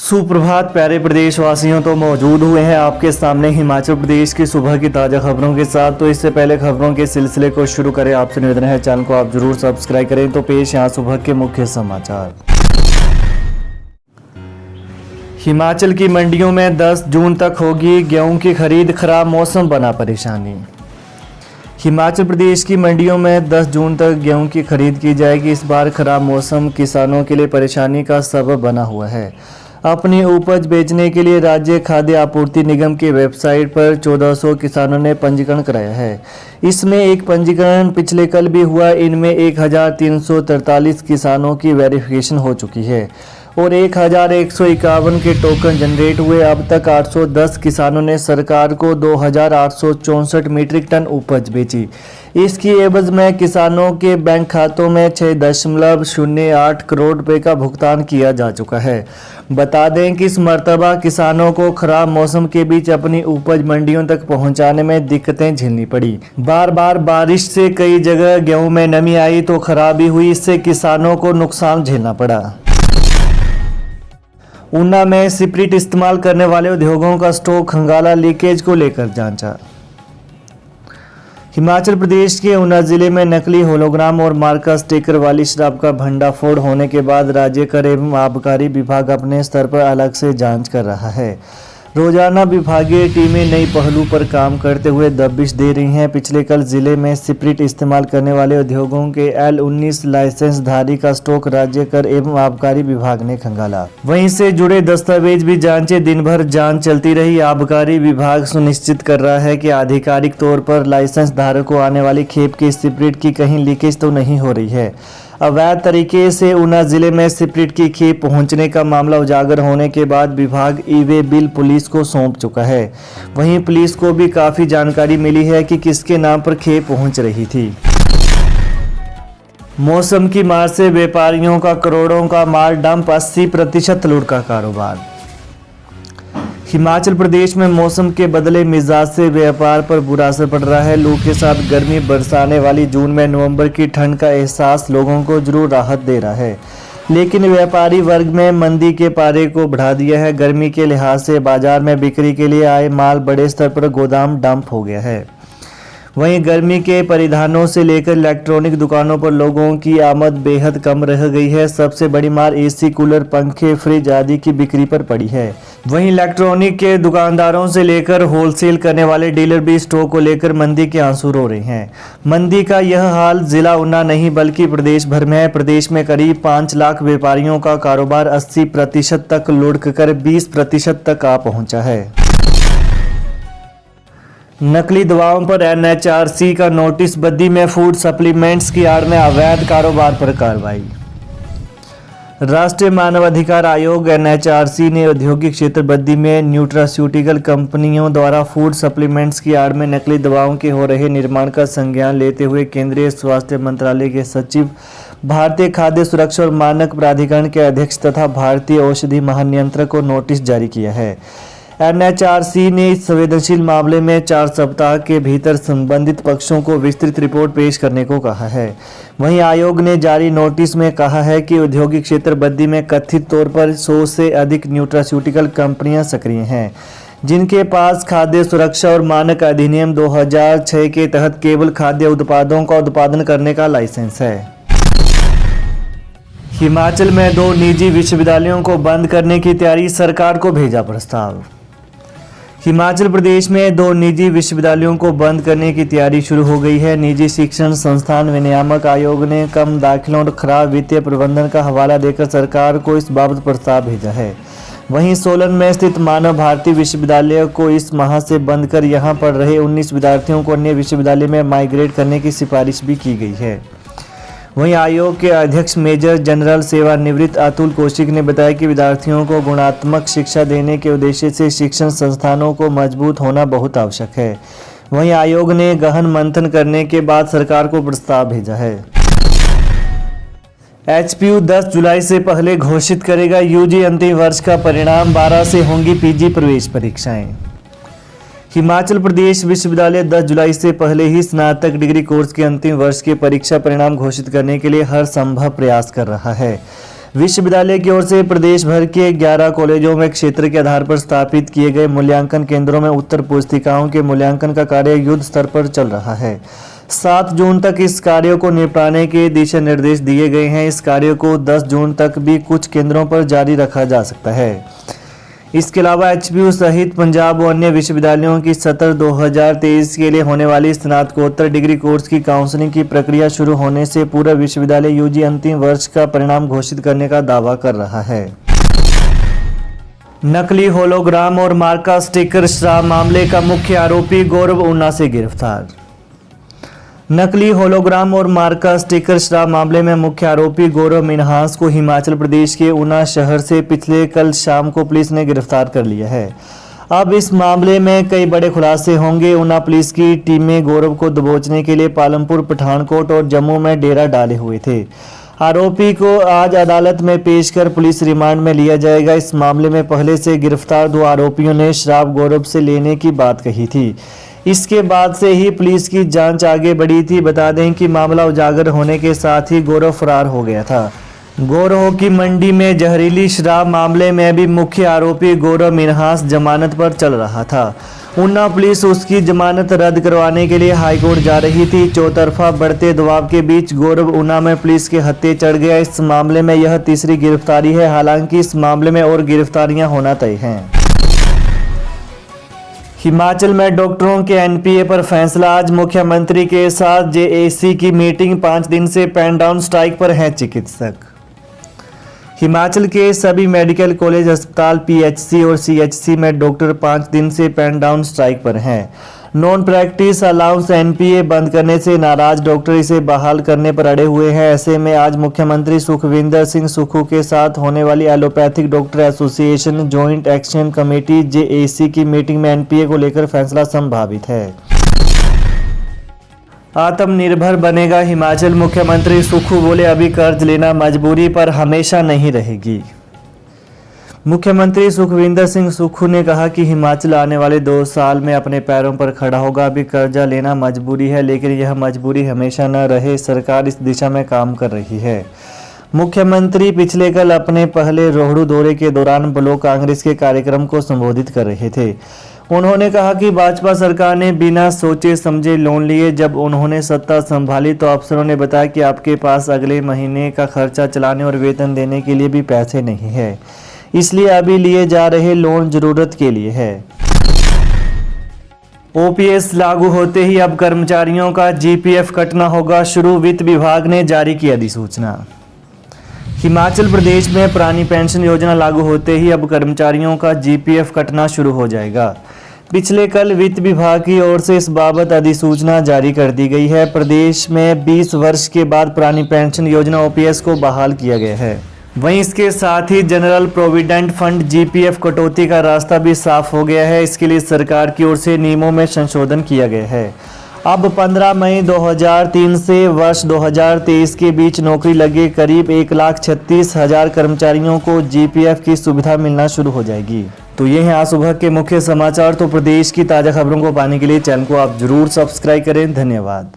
सुप्रभात प्यारे प्रदेशवासियों, तो मौजूद हुए हैं आपके सामने हिमाचल प्रदेश की सुबह की ताज़ा खबरों के साथ। तो इससे पहले खबरों के सिलसिले को शुरू करें, आपसे निवेदन है चैनल को आप जरूर सब्सक्राइब करें। तो पेश यहाँ सुबह के मुख्य समाचार। हिमाचल की मंडियों में 10 जून तक होगी गेहूं की खरीद, खराब मौसम बना परेशानी। हिमाचल प्रदेश की मंडियों में 10 जून तक गेहूं की खरीद की जाएगी। इस बार खराब मौसम किसानों के लिए परेशानी का सबब बना हुआ है। अपनी उपज बेचने के लिए राज्य खाद्य आपूर्ति निगम की वेबसाइट पर 1400 किसानों ने पंजीकरण कराया है। इसमें एक पंजीकरण पिछले कल भी हुआ। इनमें 1343 किसानोनों की वेरिफिकेशन हो चुकी है और 1151 के टोकन जनरेट हुए। अब तक 810 किसानों ने सरकार को 2864 मीट्रिक टन उपज बेची। इसकी एवज में किसानों के बैंक खातों में 6.08 करोड़ रुपए का भुगतान किया जा चुका है। बता दें कि इस मर्तबा किसानों को खराब मौसम के बीच अपनी उपज मंडियों तक पहुंचाने में दिक्कतें झेलनी पड़ी। बार बार बारिश से कई जगह गेहूं में नमी आई तो खराबी हुई, इससे किसानों को नुकसान झेलना पड़ा। ऊना में स्पिरिट इस्तेमाल करने वाले उद्योगों का स्टॉक खंगाला लीकेज को लेकर जांचा। हिमाचल प्रदेश के ऊना जिले में नकली होलोग्राम और मार्का स्टिकर वाली शराब का भंडाफोड़ होने के बाद राज्य कर एवं आबकारी विभाग अपने स्तर पर अलग से जांच कर रहा है। रोजाना विभागीय टीमें नई पहलू पर काम करते हुए दबिश दे रही हैं। पिछले कल जिले में स्पिरिट इस्तेमाल करने वाले उद्योगों के L19 लाइसेंसधारी का स्टॉक राज्य कर एवं आबकारी विभाग ने खंगाला। वहीं से जुड़े दस्तावेज भी जांचे। दिन भर जांच चलती रही। आबकारी विभाग सुनिश्चित कर रहा है कि आधिकारिक तौर पर लाइसेंस धारक को आने वाली खेप की स्पिरिट की कहीं लीकेज तो नहीं हो रही है। अवैध तरीके से ऊना जिले में स्पिरिट की खेप पहुंचने का मामला उजागर होने के बाद विभाग ई-वे बिल पुलिस को सौंप चुका है। वहीं पुलिस को भी काफी जानकारी मिली है कि किसके नाम पर खेप पहुंच रही थी। मौसम की मार से व्यापारियों का करोड़ों का माल डंप, 80% लूट का कारोबार। हिमाचल प्रदेश में मौसम के बदले मिजाज से व्यापार पर बुरा असर पड़ रहा है। लू के साथ गर्मी बरसाने वाली जून में नवंबर की ठंड का एहसास लोगों को जरूर राहत दे रहा है, लेकिन व्यापारी वर्ग में मंदी के पारे को बढ़ा दिया है। गर्मी के लिहाज से बाजार में बिक्री के लिए आए माल बड़े स्तर पर गोदाम डंप हो गया है। वहीं गर्मी के परिधानों से लेकर इलेक्ट्रॉनिक दुकानों पर लोगों की आमद बेहद कम रह गई है। सबसे बड़ी मार एसी, कूलर, पंखे, फ्रिज आदि की बिक्री पर पड़ी है। वहीं इलेक्ट्रॉनिक के दुकानदारों से लेकर होलसेल करने वाले डीलर भी स्टॉक को लेकर मंदी के आंसू रो रहे हैं। मंदी का यह हाल जिला ऊना नहीं बल्कि प्रदेश भर में है। प्रदेश में करीब 5 लाख व्यापारियों का कारोबार 80% तक लुढ़क कर 20% तक आ पहुंचा है। नकली दवाओं पर NHRC का नोटिस। बद्दी में फूड सप्लीमेंट्स की आड़ में अवैध कारोबार पर कार्रवाई। राष्ट्रीय मानवाधिकार आयोग NHRC ने औद्योगिक क्षेत्र बद्दी में न्यूट्रास्यूटिकल कंपनियों द्वारा फूड सप्लीमेंट्स की आड़ में नकली दवाओं के हो रहे निर्माण का संज्ञान लेते हुए केंद्रीय स्वास्थ्य मंत्रालय के सचिव, भारतीय खाद्य सुरक्षा और मानक प्राधिकरण के अध्यक्ष तथा भारतीय औषधि महानियंत्रक को नोटिस जारी किया है। NHRC ने इस संवेदनशील मामले में 4 सप्ताह के भीतर संबंधित पक्षों को विस्तृत रिपोर्ट पेश करने को कहा है। वहीं आयोग ने जारी नोटिस में कहा है कि औद्योगिक क्षेत्र बद्दी में कथित तौर पर 100 से अधिक न्यूट्रास्यूटिकल कंपनियां सक्रिय हैं, जिनके पास खाद्य सुरक्षा और मानक अधिनियम 2006 के तहत केवल खाद्य उत्पादों का उत्पादन करने का लाइसेंस है। हिमाचल में 2 निजी विश्वविद्यालयों को बंद करने की तैयारी, सरकार को भेजा प्रस्ताव। हिमाचल प्रदेश में 2 निजी विश्वविद्यालयों को बंद करने की तैयारी शुरू हो गई है। निजी शिक्षण संस्थान विनियामक आयोग ने कम दाखिलों और खराब वित्तीय प्रबंधन का हवाला देकर सरकार को इस बाबत प्रस्ताव भेजा है। वहीं सोलन में स्थित मानव भारती विश्वविद्यालय को इस माह से बंद कर यहां पढ़ रहे 19 विद्यार्थियों को अन्य विश्वविद्यालय में माइग्रेट करने की सिफारिश भी की गई है। वहीं आयोग के अध्यक्ष मेजर जनरल सेवानिवृत्त अतुल कौशिक ने बताया कि विद्यार्थियों को गुणात्मक शिक्षा देने के उद्देश्य से शिक्षण संस्थानों को मजबूत होना बहुत आवश्यक है। वहीं आयोग ने गहन मंथन करने के बाद सरकार को प्रस्ताव भेजा है। HPU 10 जुलाई से पहले घोषित करेगा UG अंतिम वर्ष का परिणाम। 12 से होंगी PG प्रवेश परीक्षाएं। हिमाचल प्रदेश विश्वविद्यालय 10 जुलाई से पहले ही स्नातक डिग्री कोर्स के अंतिम वर्ष के परीक्षा परिणाम घोषित करने के लिए हर संभव प्रयास कर रहा है। विश्वविद्यालय की ओर से प्रदेश भर के 11 कॉलेजों में क्षेत्र के आधार पर स्थापित किए गए मूल्यांकन केंद्रों में उत्तर पुस्तिकाओं के मूल्यांकन का कार्य युद्ध स्तर पर चल रहा है। 7 जून तक इस कार्य को निपटाने के दिशा निर्देश दिए गए हैं। इस कार्य को 10 जून तक भी कुछ केंद्रों पर जारी रखा जा सकता है। इसके अलावा एचपीयू सहित पंजाब व अन्य विश्वविद्यालयों की सत्र 2023 के लिए होने वाली स्नातकोत्तर डिग्री कोर्स की काउंसलिंग की प्रक्रिया शुरू होने से पूरा विश्वविद्यालय यूजी अंतिम वर्ष का परिणाम घोषित करने का दावा कर रहा है। नकली होलोग्राम और मार्का स्टिकर शराब मामले का मुख्य आरोपी गौरव ऊना से गिरफ्तार। नकली होलोग्राम और मार्का स्टिकर शराब मामले में मुख्य आरोपी गौरव मिन्हास को हिमाचल प्रदेश के ऊना शहर से पिछले कल शाम को पुलिस ने गिरफ्तार कर लिया है। अब इस मामले में कई बड़े खुलासे होंगे। ऊना पुलिस की टीमें गौरव को दबोचने के लिए पालमपुर, पठानकोट और जम्मू में डेरा डाले हुए थे। आरोपी को आज अदालत में पेश कर पुलिस रिमांड में लिया जाएगा। इस मामले में पहले से गिरफ्तार 2 आरोपियों ने शराब गौरव से लेने की बात कही थी। इसके बाद से ही पुलिस की जांच आगे बढ़ी थी। बता दें कि मामला उजागर होने के साथ ही गौरव फरार हो गया था। गौरव की मंडी में जहरीली शराब मामले में भी मुख्य आरोपी गौरव मिन्हास जमानत पर चल रहा था। ऊना पुलिस उसकी जमानत रद्द करवाने के लिए हाईकोर्ट जा रही थी। चौतरफा बढ़ते दबाव के बीच गौरव ऊना में पुलिस के हत्थे चढ़ गया। इस मामले में यह तीसरी गिरफ्तारी है। हालांकि इस मामले में और गिरफ्तारियां होना तय हैं। हिमाचल में डॉक्टरों के एनपीए पर फैसला। आज मुख्यमंत्री के साथ जेएसी की मीटिंग। 5 दिन से पेन डाउन स्ट्राइक पर हैं चिकित्सक। हिमाचल के सभी मेडिकल कॉलेज, अस्पताल, पीएचसी और सीएचसी में डॉक्टर 5 दिन से पेन डाउन स्ट्राइक पर हैं। नॉन प्रैक्टिस अलाउंस एनपीए बंद करने से नाराज डॉक्टर इसे बहाल करने पर अड़े हुए हैं। ऐसे में आज मुख्यमंत्री सुखविंदर सिंह सुक्खू के साथ होने वाली allopathic doctor association joint action committee JAC की मीटिंग में एनपीए को लेकर फैसला संभावित है। आत्मनिर्भर बनेगा हिमाचल, मुख्यमंत्री सुक्खू बोले अभी कर्ज लेना मजबूरी पर हमेशा नहीं रहेगी। मुख्यमंत्री सुखविंदर सिंह सुक्खू ने कहा कि हिमाचल आने वाले 2 साल में अपने पैरों पर खड़ा होगा। अभी कर्जा लेना मजबूरी है, लेकिन यह मजबूरी हमेशा न रहे। सरकार इस दिशा में काम कर रही है। मुख्यमंत्री पिछले कल अपने पहले रोहडू दौरे के दौरान ब्लॉक कांग्रेस के कार्यक्रम को संबोधित कर रहे थे। उन्होंने कहा कि भाजपा सरकार ने बिना सोचे समझे लोन लिए। जब उन्होंने सत्ता संभाली तो अफसरों ने बताया कि आपके पास अगले महीने का खर्चा चलाने और वेतन देने के लिए भी पैसे नहीं है, इसलिए अभी लिए जा रहे लोन जरूरत के लिए है। ओपीएस लागू होते ही अब कर्मचारियों का जीपीएफ कटना होगा शुरू। वित्त विभाग ने जारी की अधिसूचना। हिमाचल प्रदेश में पुरानी पेंशन योजना लागू होते ही अब कर्मचारियों का जीपीएफ कटना शुरू हो जाएगा। पिछले कल वित्त विभाग की ओर से इस बाबत अधिसूचना जारी कर दी गई है। प्रदेश में 20 वर्ष के बाद पुरानी पेंशन योजना ओपीएस को बहाल किया गया है। वहीं इसके साथ ही जनरल प्रोविडेंट फंड जीपीएफ कटौती का रास्ता भी साफ हो गया है। इसके लिए सरकार की ओर से नियमों में संशोधन किया गया है। अब 15 मई 2003 से वर्ष 2023 के बीच नौकरी लगे करीब 1,36,000 कर्मचारियों को जीपीएफ की सुविधा मिलना शुरू हो जाएगी। तो ये हैं आज सुबह के मुख्य समाचार। तो प्रदेश की ताज़ा खबरों को पाने के लिए चैनल को आप जरूर सब्सक्राइब करें। धन्यवाद।